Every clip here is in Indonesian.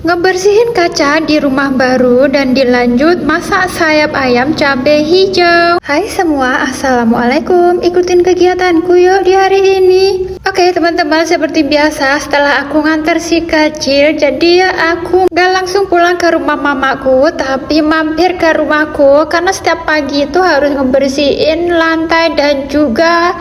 Ngebersihin kaca di rumah baru dan dilanjut masak sayap ayam cabai hijau. Hai semua, assalamualaikum. Ikutin kegiatanku yuk di hari ini. Oke teman-teman, seperti biasa setelah aku nganter si kecil, jadi ya aku gak langsung pulang ke rumah mamaku, tapi mampir ke rumahku karena setiap pagi itu harus ngebersihin lantai dan juga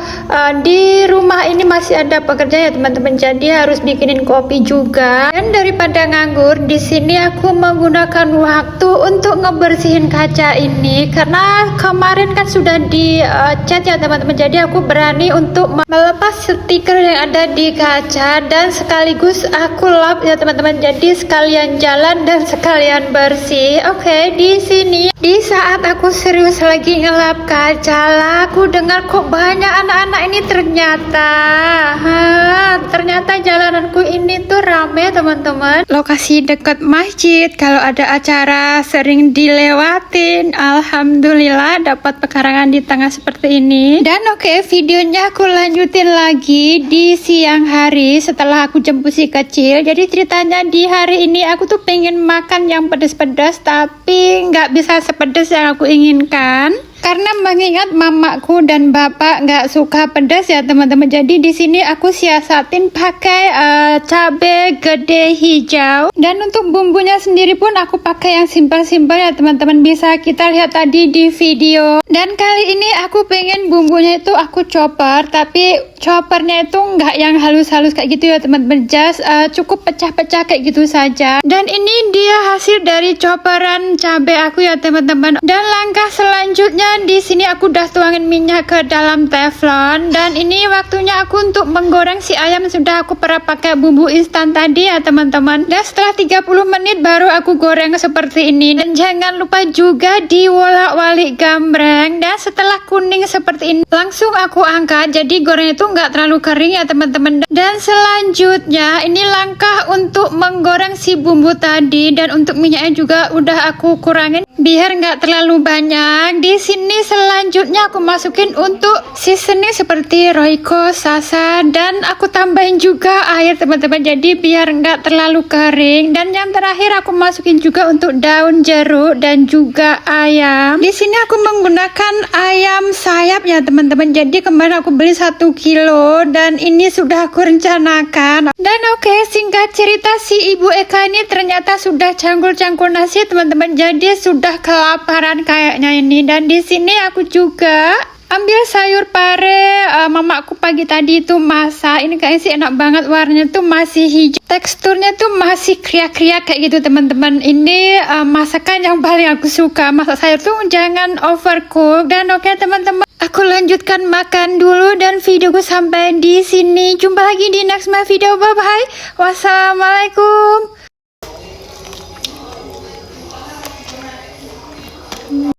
di rumah ini masih ada pekerja ya teman-teman, jadi harus bikinin kopi juga. Dan daripada nganggur di sini, aku menggunakan waktu untuk ngebersihin kaca ini karena kemarin kan sudah dicat ya teman-teman, jadi aku berani untuk melepas stiker yang ada di kaca dan sekaligus aku lap ya teman-teman, jadi sekalian jalan dan sekalian bersih. Oke, di sini di saat aku serius lagi ngelap kaca lah, aku dengar kok banyak anak-anak ini ternyata jalananku ini tuh rame teman-teman. Lokasi dekat masjid, kalau ada acara sering dilewatin. Alhamdulillah dapat pekarangan di tengah seperti ini. Dan oke, videonya aku lanjutin lagi di siang hari setelah aku jemput si kecil. Jadi ceritanya di hari ini aku tuh pengen makan yang pedas-pedas, tapi nggak bisa sepedas yang aku inginkan karena mengingat mamaku dan bapak nggak suka pedas ya teman-teman. Jadi di sini aku siasatin pakai cabai gede hijau, dan untuk bumbunya sendiri pun aku pakai yang simpel-simpel ya teman-teman, bisa kita lihat tadi di video. Dan kali ini aku pengen bumbunya itu aku chopper, tapi choppernya itu nggak yang halus-halus kayak gitu ya teman-teman, just cukup pecah-pecah kayak gitu saja. Dan ini dia hasil dari chopperan cabai aku ya teman-teman. Dan langkah selanjutnya, di sini aku udah tuangin minyak ke dalam teflon, dan ini waktunya aku untuk menggoreng si ayam. Sudah aku pernah pakai bumbu instan tadi ya teman-teman. Dan setelah 30 menit baru aku goreng seperti ini. Dan jangan lupa juga diwolak-walik gambreng. Dan setelah kuning seperti ini langsung aku angkat, jadi goreng itu nggak terlalu kering ya teman-teman. Dan selanjutnya ini langkah untuk menggoreng si bumbu tadi, dan untuk minyaknya juga udah aku kurangin biar nggak terlalu banyak. Di sini selanjutnya aku masukin untuk seasoning seperti Royco, Sasa, dan aku tambahin juga air teman-teman, jadi biar nggak terlalu kering. Dan yang terakhir aku masukin juga untuk daun jeruk dan juga ayam. Di sini aku menggunakan ayam sayap ya teman-teman, jadi kemarin aku beli 1 kilo dan ini sudah aku rencanakan. Dan oke, singkat cerita si Ibu Eka ini ternyata sudah cangkul-cangkul nasi teman-teman, jadi sudah kelaparan kayaknya ini. Dan di sini aku juga ambil sayur pare, mamaku pagi tadi itu masak. Ini kayaknya sih enak banget, warnanya tuh masih hijau, teksturnya tuh masih kriak-kriak kayak gitu teman-teman. Ini masakan yang paling aku suka. Masak sayur tuh jangan overcook. Dan oke teman-teman, aku lanjutkan makan dulu dan videoku sampai di sini. Jumpa lagi di next my video. Bye bye. Wassalamualaikum.